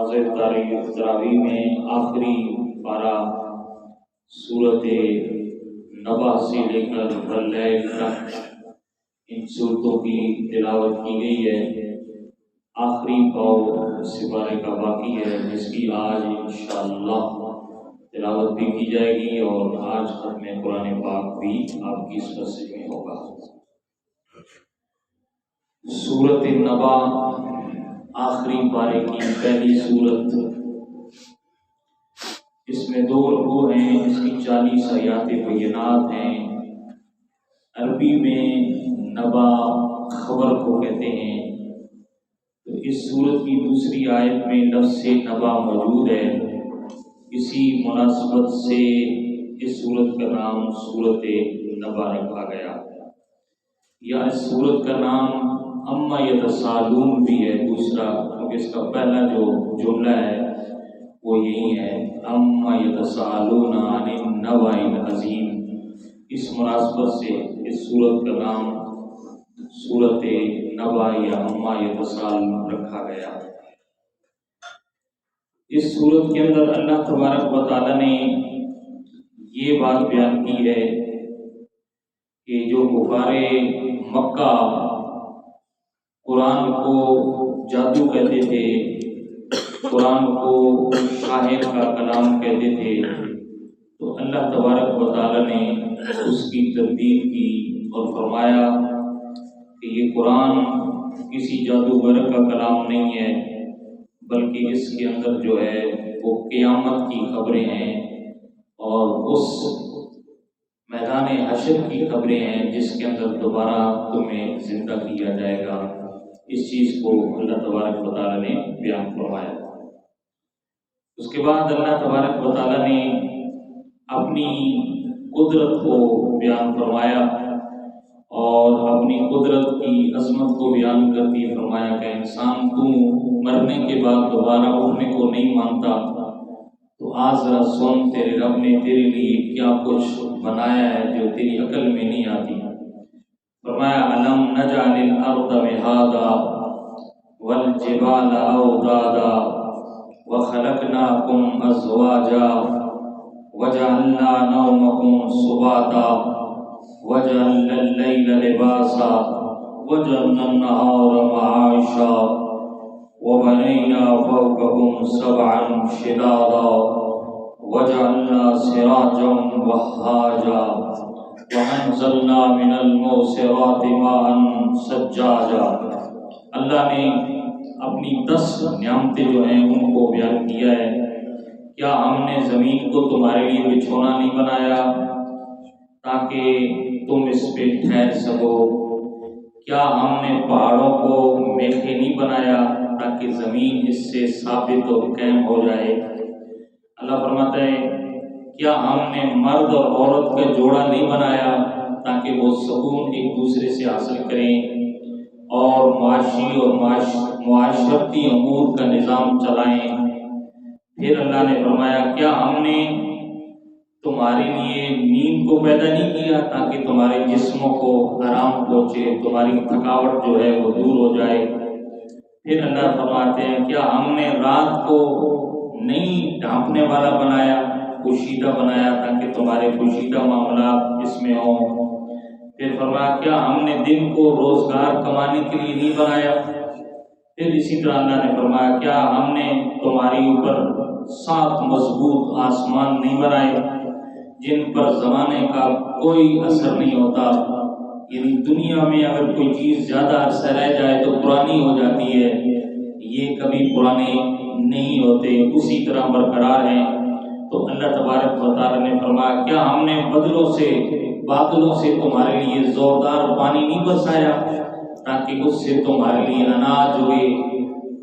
نماز تراویح میں آخری پارہ سورت نبا سے لے کر واللیل تک ان صورتوں کی تلاوت کی گئی ہے۔ آخری پاؤ سپارے کا باقی ہے جس کی آج انشاءاللہ تلاوت بھی کی جائے گی اور آج ختم قرآن پاک بھی آپ کی اس مسجد میں ہوگا۔ سورت نبا آخری پارے کی پہلی سورت، اس میں 2 رکوع ہیں، اس کی 40 آیات بینات ہیں۔ عربی میں نبا خبر کو کہتے ہیں، تو اس سورت کی دوسری آیت میں لفظ نبا موجود ہے، اسی مناسبت سے اس سورت کا نام سورت نبا رکھا گیا، یا اس سورت کا نام اما یتسالون بھی ہے دوسرا، کیونکہ اس کا پہلا جو جملہ ہے وہ یہی ہے اما یتسالون عن النبأ العظیم۔ اس مناسبت سے اس سورت کا نام سورت نبا یا اما یتسالون رکھا گیا۔ اس سورت کے اندر اللہ تبارک و تعالی نے یہ بات بیان کی ہے کہ جو کفار مکہ قرآن کو جادو کہتے تھے، قرآن کو شاعر کا کلام کہتے تھے، تو اللہ تبارک و تعالی نے اس کی تردید کی اور فرمایا کہ یہ قرآن کسی جادوگر کا کلام نہیں ہے، بلکہ اس کے اندر جو ہے وہ قیامت کی خبریں ہیں اور اس میدان حشر کی خبریں ہیں جس کے اندر دوبارہ تمہیں زندہ کیا جائے گا۔ اس چیز کو اللہ تبارک و تعالی نے بیان فرمایا۔ اس کے بعد اللہ تبارک و تعالی نے اپنی قدرت کو بیان فرمایا اور اپنی قدرت کی عظمت کو بیان کرتی فرمایا کہ انسان تو مرنے کے بعد دوبارہ اٹھنے کو نہیں مانتا، تو آج ذرا سن تیرے رب نے تیرے لیے کیا کچھ بنایا ہے جو تیری عقل میں نہیں آتی۔ فرمایا الم نجعل الارض مہادا والجبال اوتادا وخلقناکم ازواجا وجعلنا نومکم سباتا وجعلنا اللیل لباسا وجعلنا النہار معاشا وبنينا فوقهم سبعا شدادا وجعلنا سراجا وهاجا وأنزلنا من المعصرات ماء ثجاجا۔ اللہ نے اپنی 10 نعمتیں جو ہیں ان کو بیان کیا ہے۔ کیا ہم نے زمین کو تمہارے لیے بچھونا نہیں بنایا تاکہ تم اس پہ ٹھہر سکو؟ کیا ہم نے پہاڑوں کو میخیں نہیں بنایا تاکہ زمین اس سے ثابت اور قائم ہو جائے؟ اللہ فرماتا ہے کیا ہم نے مرد اور عورت کا جوڑا نہیں بنایا تاکہ وہ سکون ایک دوسرے سے حاصل کریں اور معاشی اور معاشرتی امور کا نظام چلائیں؟ پھر اللہ نے فرمایا کیا ہم نے تمہارے لیے نیند کو پیدا نہیں کیا تاکہ تمہارے جسموں کو آرام پہنچے، تمہاری تھکاوٹ جو ہے وہ دور ہو جائے؟ پھر اللہ فرماتے ہیں کیا ہم نے رات کو نہیں ڈھانپنے والا بنایا، پوشیدہ بنایا تاکہ تمہارے پوشیدہ معاملات اس میں ہوں؟ پھر فرمایا کیا ہم نے دن کو روزگار کمانے کے لیے نہیں بنایا؟ پھر اسی طرح اللہ نے فرمایا کیا ہم نے تمہاری اوپر 7 مضبوط آسمان نہیں بنائے جن پر زمانے کا کوئی اثر نہیں ہوتا؟ یعنی دنیا میں اگر کوئی چیز زیادہ عرصہ رہ جائے تو پرانی ہو جاتی ہے، یہ کبھی پرانے نہیں ہوتے، اسی طرح برقرار ہیں۔ تو اللہ تبارک و تعالی نے فرمایا کیا ہم نے بادلوں سے تمہارے لیے زوردار پانی نہیں برسایا تاکہ اس سے تمہارے لیے اناج ہوئے،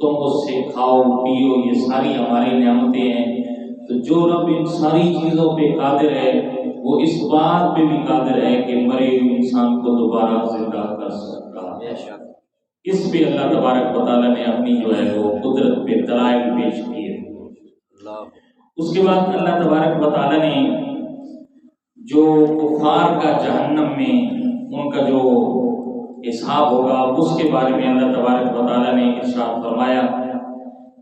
تم اس سے کھاؤ پیو؟ یہ ساری ہماری نعمتیں ہیں۔ تو جو رب ان ساری چیزوں پہ قادر ہے وہ اس بات پہ بھی قادر ہے کہ مرے ہوئے انسان کو دوبارہ زندہ کر سکتا ہے۔ اس پہ اللہ تبارک و تعالی نے اپنی جو ہے وہ قدرت پہ دلائل پیش کیے۔ اس کے بعد اللہ تبارک و تعالی نے جو کفار کا جہنم میں ان کا جو حساب ہوگا اس کے بارے میں اللہ تبارک و تعالی نے ارشاد فرمایا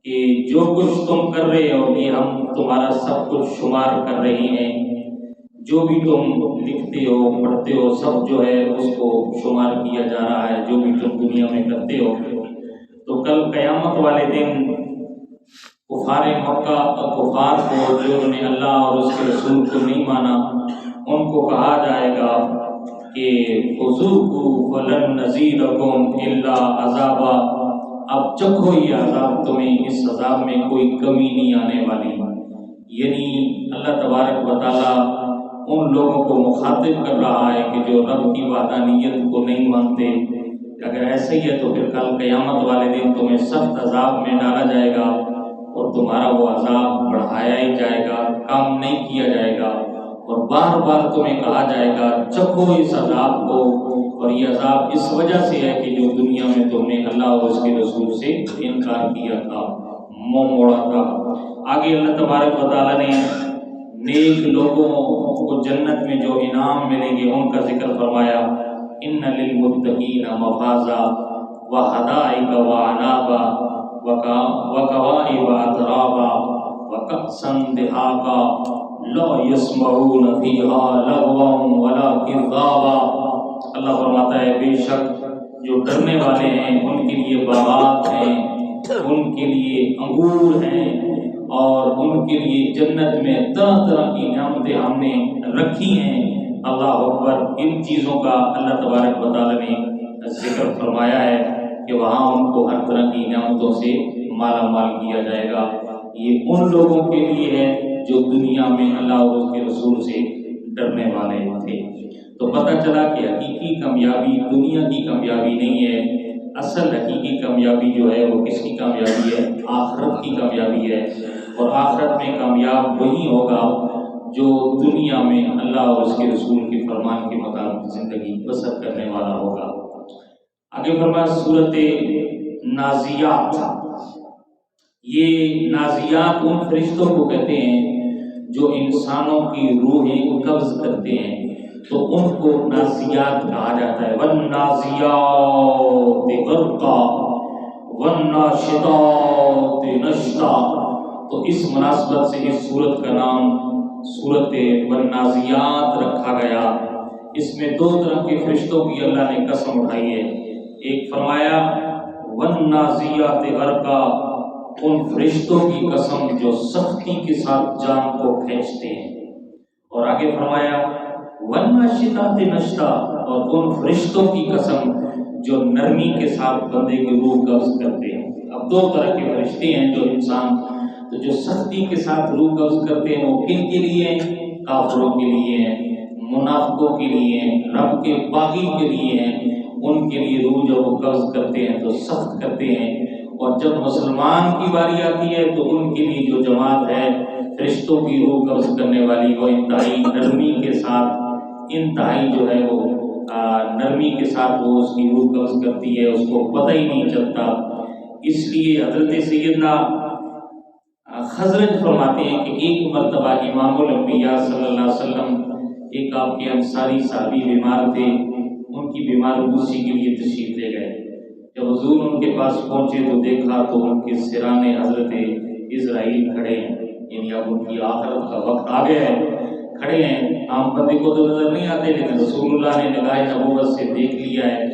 کہ جو کچھ تم کر رہے ہو یہ ہم تمہارا سب کچھ شمار کر رہے ہیں، جو بھی تم لکھتے ہو پڑھتے ہو سب جو ہے اس کو شمار کیا جا رہا ہے، جو بھی تم دنیا میں کرتے ہو۔ تو کل قیامت والے دن کفار مکہ اور کفار کو جو نے اللہ اور اس کے رسول کو نہیں مانا ان کو کہا جائے گا کہ فذوقوا فلن نزیدکم الا عذابا، اب چکھو یہ عذاب، تمہیں اس عذاب میں کوئی کمی نہیں آنے والی۔ یعنی اللہ تبارک و تعالیٰ ان لوگوں کو مخاطب کر رہا ہے کہ جو رب کی وحدانیت کو نہیں مانتے، اگر ایسا ہی ہے تو پھر کل قیامت والے دن تمہیں سخت عذاب میں ڈالا جائے گا اور تمہارا وہ عذاب بڑھایا ہی جائے گا، کم نہیں کیا جائے گا، اور بار بار تمہیں کہا جائے گا چکھو اس عذاب کو، اور یہ عذاب اس وجہ سے ہے کہ جو دنیا میں تم نے اللہ اور اس کے رسول سے انکار کیا تھا، منہ موڑا تھا۔ آگے اللہ تبارک و تعالیٰ نے نیک لوگوں کو جنت میں جو انعام ملیں گے ان کا ذکر فرمایا، ان للمتقین مفازا وحدائق وعنابا وکواعب اترابا وکأسا دہاقا لا یسمعون فیہا لغوا ولا کذابا۔ اللہ فرماتا ہے بے شک جو ڈرنے والے ہیں ان کے لیے باغات ہیں، ان کے لیے انگور ہیں، اور ان کے لیے جنت میں طرح طرح کی نعمتیں ہم نے رکھی ہیں۔ اللہ اکبر، ان چیزوں کا اللہ تبارک و تعالیٰ نے ذکر فرمایا ہے کہ وہاں ان کو ہر طرح کی نعمتوں سے مالا مال کیا جائے گا۔ یہ ان لوگوں کے لیے ہے جو دنیا میں اللہ اور اس کے رسول سے ڈرنے والے تھے۔ تو پتہ چلا کہ حقیقی کامیابی دنیا کی کامیابی نہیں ہے، اصل حقیقی کامیابی جو ہے وہ کس کی کامیابی ہے؟ آخرت کی کامیابی ہے، اور آخرت میں کامیاب وہی ہوگا جو دنیا میں اللہ اور اس کے رسول کے فرمان کے مطابق زندگی بسر کرنے والا ہوگا۔ آگے فرمایا سورۃ نازیات، یہ نازیات ان فرشتوں کو کہتے ہیں جو انسانوں کی روحیں قبض کرتے ہیں، تو ان کو نازیات کہا جاتا ہے۔ والنازیات غرقا والناشطات نشطا، تو اس مناسبت سے اس سورت کا نام سورۃ والنازیات رکھا گیا۔ اس میں دو طرح کے فرشتوں کی اللہ نے قسم اٹھائی ہے، ایک فرمایا والنازیات غرقا، ان فرشتوں کی قسم جو سختی کے ساتھ جان کو کھینچتے ہیں، اور آگے فرمایا والناشطات نشطا، اور ان فرشتوں کی قسم جو نرمی کے ساتھ بندے کی روح قبض کرتے ہیں۔ اب دو طرح کے فرشتے ہیں جو انسان، تو جو سختی کے ساتھ روح قبض کرتے ہیں وہ کن کے لیے ہیں؟ کافروں کے لیے ہیں، منافقوں کے لیے ہیں، رب کے باغی کے لیے ہیں۔ ان کے لیے روح جب وہ قبض کرتے ہیں تو سخت کرتے ہیں، اور جب مسلمان کی باری آتی ہے تو ان کے لیے جو جماعت ہے فرشتوں کی روح قبض کرنے والی، وہ انتہائی نرمی کے ساتھ، انتہائی جو ہے وہ نرمی کے ساتھ وہ اس کی روح قبض کرتی ہے، اس کو پتہ ہی نہیں چلتا۔ اس لیے حضرت سیدنا خزرج فرماتے ہیں کہ ایک مرتبہ امام الانبیاء صلی اللہ علیہ وسلم، ایک آپ کے انصاری صحابی بیمار تھے، ان کی بیمار پوسی کے لیے تشریف لے گئے۔ جب حضور ان کے پاس پہنچے تو دیکھا تو ان کے سرانے حضرت اسرائیل کھڑے ہیں، یعنی اب ان کی آخرت کا وقت آ گیا ہے، کھڑے ہیں۔ عام بندے کو تو نظر نہیں آتے، لیکن رسول اللہ نے نگاہ نبوت سے دیکھ لیا ہے۔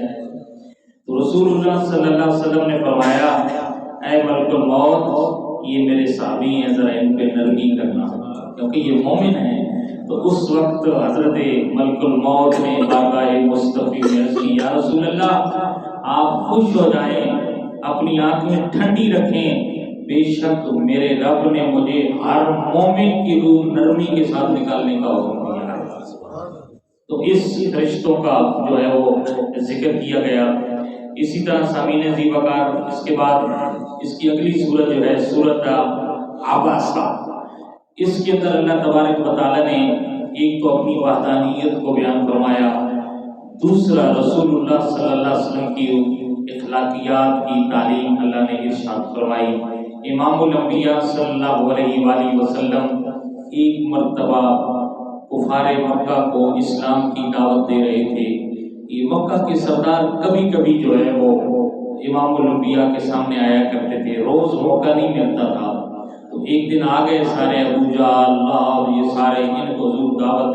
تو رسول اللہ صلی اللہ علیہ وسلم نے فرمایا اے ملک الموت، یہ میرے صحابی ہیں، ذرا ان پہ نرمی کرنا، کیونکہ یہ مومن ہیں۔ تو اس وقت حضرت ملک الموت نے بارگاہ مصطفی میں عرض کی یا رسول اللہ آپ خوش ہو جائیں، اپنی آنکھیں ٹھنڈی رکھیں، بے شک میرے رب نے مجھے ہر مومن کی روح نرمی کے ساتھ نکالنے کا حکم دیا ہے۔ تو اس فرشتوں کا جو ہے وہ ذکر کیا گیا۔ اسی طرح سامعین ذی وقار، اس کے بعد اس کی اگلی سورت جو ہے سورت عباسہ، اس کے اندر اللہ تبارک و تعالیٰ نے ایک تو اپنی وحدانیت کو بیان فرمایا، دوسرا رسول اللہ صلی اللہ علیہ وسلم کی اخلاقیات کی تعلیم اللہ نے ارشاد فرمائی۔ امام الانبیاء صلی اللہ علیہ وآلہ وسلم ایک مرتبہ کفار مکہ کو اسلام کی دعوت دے رہے تھے۔ یہ مکہ کے سردار کبھی کبھی جو ہے وہ امام الانبیاء کے سامنے آیا کرتے تھے، روز موقع نہیں ملتا تھا، تو ایک دن آ گئے سارے ابو جہل اور یہ سارے، ان کو حضور دعوت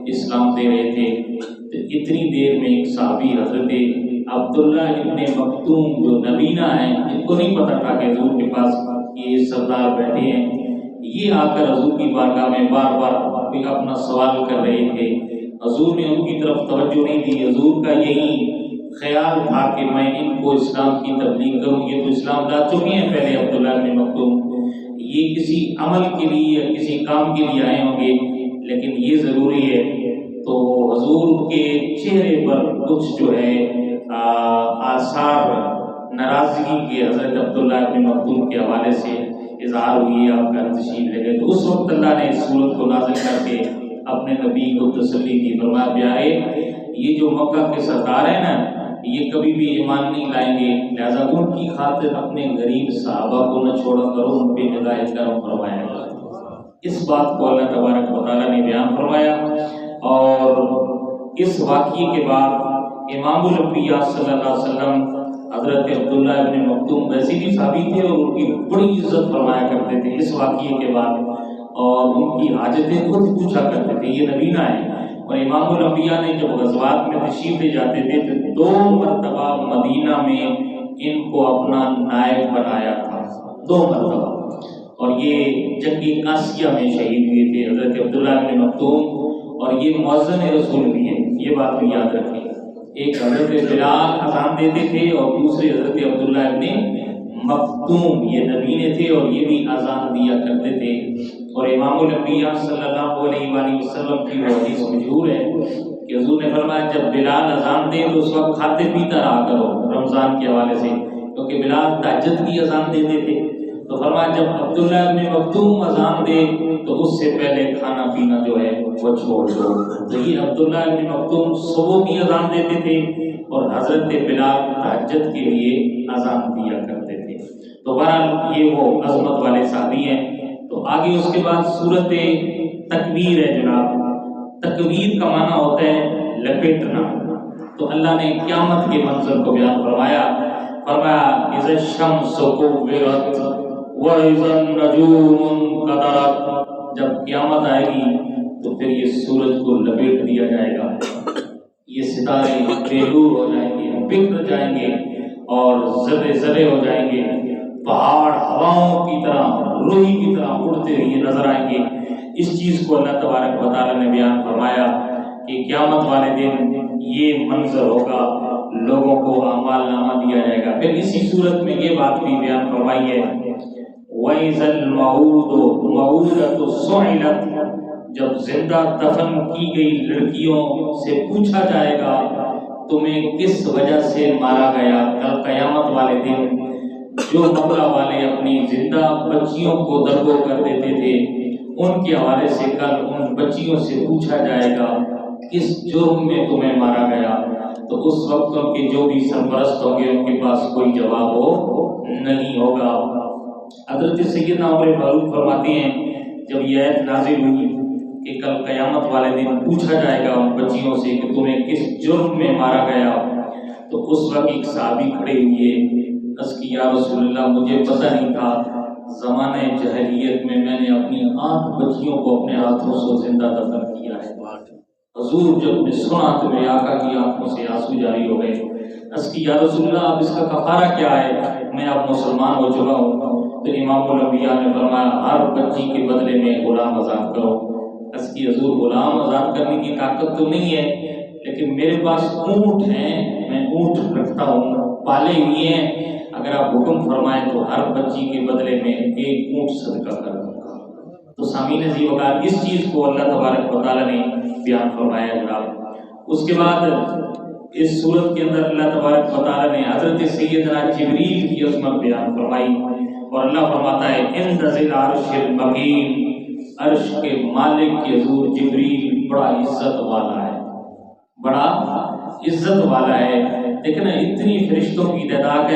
اسلام دے رہے تھے، تو اتنی دیر میں ایک صحابی حضرت عبداللہ ابن مکتوم جو نبینا ہیں، ان کو نہیں پتا تھا کہ حضور کے پاس یہ سردار بیٹھے ہیں، یہ آ کر حضور کی بارگاہ میں بار بار اپنا سوال کر رہے تھے۔ حضور نے ان کی طرف توجہ نہیں دی، حضور کا یہی خیال تھا کہ میں ان کو اسلام کی تبلیغ کروں، یہ تو اسلام لا چکے ہیں پہلے عبداللہ بن مکتوم، یہ کسی عمل کے لیے یا کسی کام کے لیے آئے ہوں گے، لیکن یہ ضروری ہے۔ تو حضور کے چہرے پر کچھ جو ہے آثار ناراضگی کے حضرت عبداللہ بن مکتوم کے حوالے سے اظہار ہوئی، آپ کا تشریف لے گئے، تو اس وقت اللہ نے اس صورت کو نازل کر کے اپنے نبی کو تسلی دی، فرمایا پیارے یہ جو مکہ کے سردار ہیں نا، یہ کبھی بھی ایمان نہیں لائیں گے، لہذا ان کی خاطر اپنے غریب صحابہ کو نہ چھوڑا کرو، ان پہ نگاہ کرم فرمایا۔ اس بات کو اللہ تبارک و تعالیٰ نے بیان فرمایا، اور اس واقعے کے بعد امام الانبیاء صلی اللہ علیہ وسلم حضرت عبداللہ ابن مکتوم ویسے بھی صحابی تھے اور ان کی بڑی عزت فرمایا کرتے تھے اس واقعے کے بعد، اور ان کی حاجتیں خود پوچھا کرتے تھے، یہ نبینا ہے۔ اور امام الانبیاء نے جب غزوات میں تشریف لے جاتے تھے تو 2 مرتبہ مدینہ میں ان کو اپنا نائب بنایا تھا، 2 مرتبہ، اور یہ جنگ قاسیہ میں شہید ہوئے تھے حضرت عبداللہ بن مکتوم، اور یہ مؤذن رسول بھی ہیں، یہ بات بھی یاد رکھیں، ایک حضرت بلال اذان دیتے تھے اور دوسرے حضرت عبداللہ ابن مکتوم، یہ نبینے تھے اور یہ بھی اذان دیا کرتے تھے۔ اور امام الانبیاء صلی اللہ علیہ وآلہ وسلم کی وہ حدیث مشہور ہے کہ حضور نے فرمایا جب بلال اذان دے تو اس وقت کھاتے پیتا رہا کرو، رمضان کے حوالے سے، کیونکہ بلال تہجد کی اذان دیتے تھے، تو فرمایا جب عبداللہ ابن مکتوم اذان دے تو اس سے پہلے کھانا پینا جو ہے وہ چھوڑ دو۔ تو یہ عبداللہ ابن مکتوم صبح کی اذان دیتے تھے اور حضرت بلال تہجد کے لیے اذان دیا کرتے تھے۔ تو بہرحال یہ وہ عظمت والے صحابی ہیں۔ تو آگے اس کے بعد سورت تکویر ہے جناب۔ تکویر کا معنی ہوتا ہے لپیٹنا، تو اللہ نے قیامت کے منظر کو بیان فرمایا، اذا الشمس كورت واذا النجوم انكدرت، جب قیامت آئے گی تو پھر یہ سورج کو لپیٹ دیا جائے گا، یہ ستارے بے نور ہو جائیں گے، بکھر جائیں گے اور ذرے ذرے ہو جائیں گے، پہاڑ ہواؤں کی طرح روئی کی طرح اڑتے ہوئے نظر آئیں گے۔ اس چیز کو اللہ تبارک و تعالیٰ نے بیان فرمایا کہ قیامت والے دن یہ منظر ہوگا، لوگوں کو اعمال نامہ دیا جائے گا۔ پھر اسی صورت میں یہ بات بھی بیان فرمائی ہے، وَإِذَا الْمَوْءُودَةُ سُئِلَتْ، جب زندہ دفن کی گئی لڑکیوں سے پوچھا جائے گا تمہیں کس وجہ سے مارا گیا، کل قیامت والے دن جو مکہ والے اپنی زندہ بچیوں کو درگو کر دیتے تھے ان کے حوالے سے کل ان بچیوں سے پوچھا جائے گا کس جرم میں تمہیں مارا گیا، تو اس وقت ان کے جو بھی سرپرست ہوں گے ان کے پاس کوئی جواب ہو نہیں ہوگا۔ حضرت سیدنا عمر فاروق فرماتے ہیں جب یہ آیت نازل ہوئی کہ کل قیامت والے دن پوچھا جائے گا ان بچیوں سے کہ تمہیں کس جرم میں مارا گیا، تو اس وقت ایک صحابی کھڑے ہوئے، اس کی یا رسول اللہ مجھے پتہ نہیں تھا، زمانہ جاہلیت میں نے اپنی 8 بچیوں کو اپنے ہاتھوں سے زندہ دفن کیا ہے۔ حضور جب نے سنا تو میرے آقا کی آنکھوں سے آنسو جاری ہو گئے، اس کی یا رسول اللہ اب اس کا کفارہ کیا ہے، میں اب مسلمان ہو چکا ہوں۔ تو امام الانبیاء نے فرمایا ہر بچی کے بدلے میں غلام آزاد کرو۔ اس کی حضور غلام آزاد کرنے کی طاقت تو نہیں ہے، لیکن میرے پاس اونٹ ہیں، میں اونٹ رکھتا ہوں، پالے ہوئے ہیں، اگر آپ حکم فرمائیں تو ہر بچی کے بدلے میں 1 اونٹ صدقہ کر دوں گا۔ تو سامعین عزیز وقار اس چیز کو اللہ تبارک و تعالیٰ نے بیان فرمایا جناب۔ اس کے بعد اس صورت کے اندر اللہ تبارک و تعالیٰ نے حضرت سیدنا جبریل کی عظمت بیان فرمائی، اور اللہ فرماتا ہے عند ذی العرش المکین، عرش کے مالک کے حضور جبریل بڑا عزت والا ہے، بڑا عزت والا ہے۔ لیکن اتنی فرشتوں کی تعداد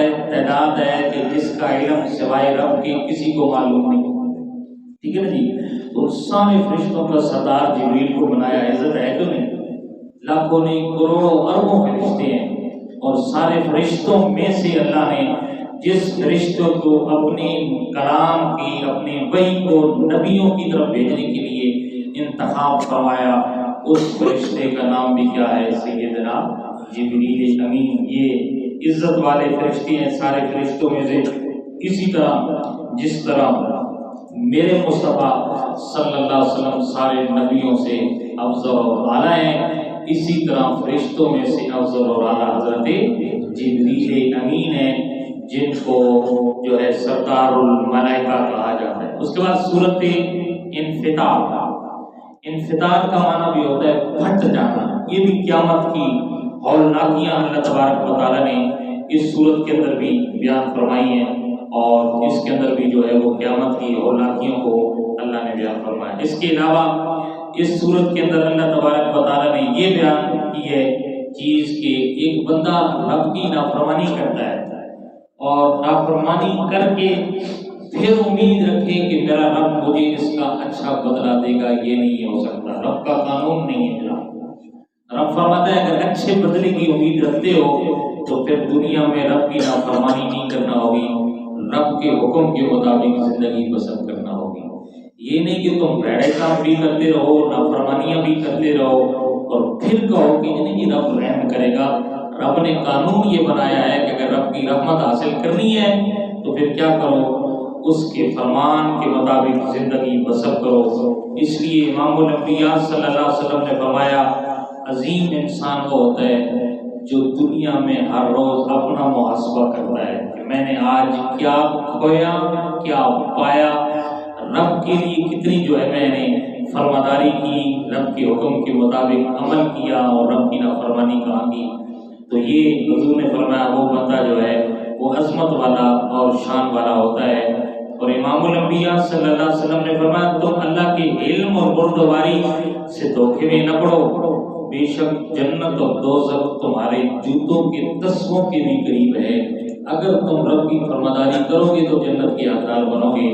ہے کہ جس کا علم سوائے رب کے کسی کو معلوم نہیں، ٹھیک ہے نا جی؟ تو سارے فرشتوں کا سردار جبریل کو بنایا، عزت ہے تو نہیں؟ لاکھوں نہیں کروڑوں اربوں فرشتے ہیں، اور سارے فرشتوں میں سے اللہ نے جس فرشتوں کو اپنے کلام کی اپنے وحی کو نبیوں کی طرف بھیجنے کے لیے انتخاب فرمایا، اس فرشتے کا نام بھی کیا ہے؟ سیدنا جبریل امین۔ یہ عزت والے فرشتے ہیں سارے فرشتوں میں سے۔ اسی طرح جس طرح میرے مصطفیٰ صلی اللہ علیہ وسلم سارے نبیوں سے افضل اور اعلیٰ ہیں، اسی طرح فرشتوں میں سے افضل اور اعلیٰ حضرت جبریل امین ہیں، جن کو جو ہے سردار الملائکہ کہا جاتا ہے۔ اس کے بعد سورت انفطار۔ انفطار کا معنی بھی ہوتا ہے پھٹ جانا۔ یہ بھی قیامت کی ہولناکیاں اللہ تبارک و تعالیٰ نے اس سورت کے اندر بھی بیان فرمائی ہیں، اور اس کے اندر بھی جو ہے وہ قیامت کی ہولناکیوں کو اللہ نے بیان فرمایا۔ اس کے علاوہ اس سورت کے اندر اللہ تبارک و تعالیٰ نے یہ بیان کی ہے چیز کہ ایک بندہ رب کی نافرمانی کرتا ہے اور نافرمانی کر کے پھر امید رکھے کہ میرا رب مجھے اس کا اچھا بدلہ دے گا، یہ نہیں ہو سکتا۔ رب کا قانون نہیں ہے میرا۔ رب فرماتا ہے اگر اچھے بدلے کی امید رکھتے ہو تو پھر دنیا میں رب کی نافرمانی نہیں کرنا ہوگی، رب کے حکم کے مطابق زندگی بسر کرنا ہوگی۔ یہ نہیں کہ تم بھڑے کام بھی کرتے رہو، نافرمانیاں بھی کرتے رہو اور پھر کہو کہ نہیں رب رحم کرے گا۔ رب نے قانون یہ بنایا ہے کہ اگر رب کی رحمت حاصل کرنی ہے تو پھر کیا کرو؟ اس کے فرمان کے مطابق زندگی بسر کرو۔ اس لیے امام الانبیاء صلی اللہ علیہ وسلم نے فرمایا عظیم انسان وہ ہوتا ہے جو دنیا میں ہر روز اپنا محاسبہ کرتا ہے کہ میں نے آج کیا کھویا، کیا پایا، رب کے لیے کتنی جو ہے میں نے فرمانبرداری کی، رب کے حکم کے مطابق عمل کیا اور رب کی نافرمانی کہاں کی۔ تو یہ حضور نے فرمایا وہ بندہ جو ہے وہ عظمت والا اور شان والا ہوتا ہے۔ اور امام الانبیاء صلی اللہ علیہ وسلم نے فرمایا تم اللہ کے علم اور بردباری سے دھوکے میں نہ پڑو، بے شک جنت اور دوزخ تمہارے جوتوں کے تسموں کے بھی قریب ہے۔ اگر تم رب کی فرمانبرداری کرو گے تو جنت کے حقدار بنو گے،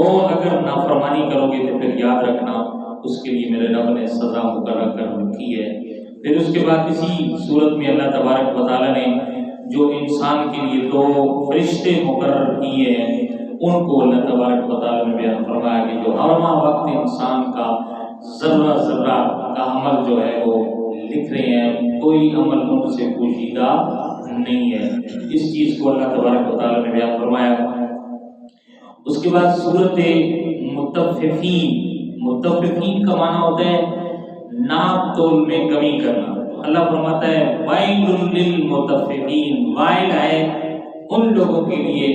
اور اگر نافرمانی کرو گے تو پھر یاد رکھنا اس کے لیے میرے رب نے سزا مقرر کر رکھی ہے۔ پھر اس کے بعد اسی صورت میں اللہ تبارک و تعالیٰ نے جو انسان کے لیے دو فرشتے مقرر کیے ہیں ان کو اللہ تبارک و تعالیٰ نے بیان فرمایا کہ جو ہر وقت انسان کا ذرہ ذرہ کا عمل جو ہے وہ لکھ رہے ہیں، کوئی عمل ان سے پوشیدہ نہیں ہے۔ اس چیز کو اللہ تبارک و تعالیٰ نے بیان فرمایا۔ اس کے بعد صورت مطففین۔ مطففین کا معنی ہوتا ہے ناپ تول میں کمی کرنا۔ اللہ فرماتا ہے وَيْلٌ لِّلْمُطَفِّفِينَ، وائل ہے ان لوگوں کے لیے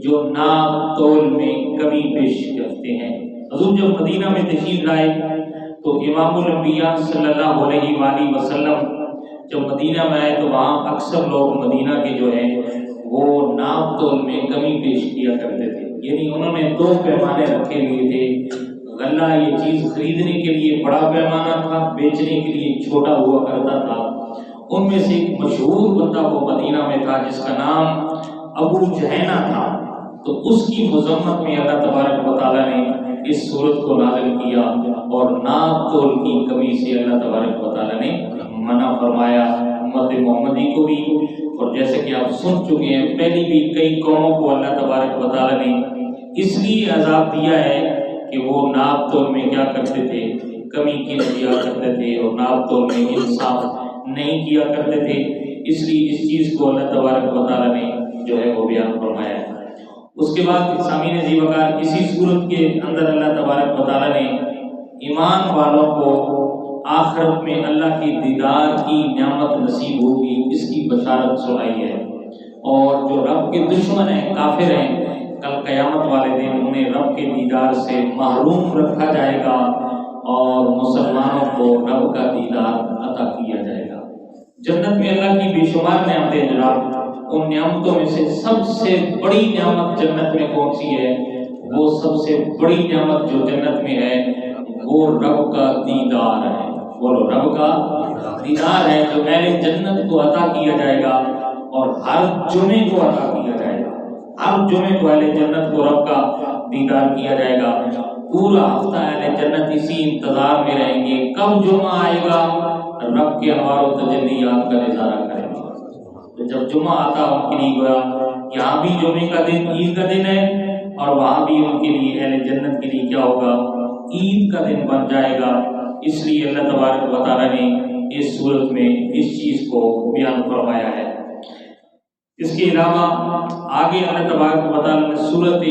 جو ناپ تول میں کمی پیش کرتے ہیں۔ حضور جب مدینہ میں تشریف لائے تو امام الانبیاء صلی اللہ علیہ وآلہ وسلم جب مدینہ میں آئے تو وہاں اکثر لوگ مدینہ کے جو ہیں وہ ناپ تول میں کمی پیش کیا کرتے تھے، یعنی انہوں نے دو پیمانے رکھے ہوئے تھے۔ غلہ یہ چیز خریدنے کے لیے بڑا پیمانہ تھا، بیچنے کے لیے چھوٹا ہوا کرتا تھا۔ ان میں سے ایک مشہور بندہ وہ مدینہ میں تھا جس کا نام ابو جہینہ تھا، تو اس کی مذمت میں اللہ تبارک و تعالیٰ نے اس صورت کو نازل کیا اور ناپ تول کی کمی سے اللہ تبارک و تعالیٰ نے منع فرمایا امت محمدی کو بھی۔ اور جیسے کہ آپ سن چکے ہیں پہلی بھی کئی قوموں کو اللہ تبارک و تعالیٰ نے اس لیے عذاب دیا ہے کہ وہ ناپ تول میں کیا کرتے تھے، کمی کیا کرتے تھے اور ناپ تول میں انصاف نہیں کیا کرتے تھے۔ اس لیے اس چیز کو اللہ تبارک و تعالیٰ نے جو ہے وہ بیان فرمایا ہے۔ اس کے بعد سامعین ذی وقار اسی صورت کے اندر اللہ تبارک و تعالیٰ نے ایمان والوں کو آخرت میں اللہ کے دیدار کی نعمت نصیب ہوگی اس کی بشارت سنائی ہے۔ اور جو رب کے دشمن ہیں، کافر ہیں، کل قیامت والے دن انہیں رب کے دیدار سے محروم رکھا جائے گا اور مسلمانوں کو رب کا دیدار عطا کیا جائے گا۔ جنت میں اللہ کی بے شمار نعمتیں جناب، ان نعمتوں میں سے سب سے بڑی نعمت جنت میں کون سی ہے؟ وہ سب سے بڑی نعمت جو جنت میں ہے وہ رب کا دیدار ہے۔ بولو رب کا دیدار ہے جو اہل جنت کو عطا کیا جائے گا اور ہر جمعے کو عطا کیا جائے گا۔ ہر جمعے کو اہل جنت کو رب کا دیدار کیا جائے گا۔ پورا ہفتہ اہل جنت اسی انتظار میں رہیں گے کب جمعہ آئے گا، رب کے انوار و تجلیات کا نظارہ کریں گے۔ تو جب جمعہ آتا ان کے لیے گویا یہاں بھی جمعے کا دن عید کا دن ہے، اور وہاں بھی ان کے لیے اہل جنت کے لیے کیا ہوگا، عید کا دن بن جائے گا۔ اس لیے اللہ تبارک و تعالیٰ نے اس صورت میں اس چیز کو بیان فرمایا ہے۔ اس کے علاوہ آگے اللہ تبارک و تعالیٰ نے صورت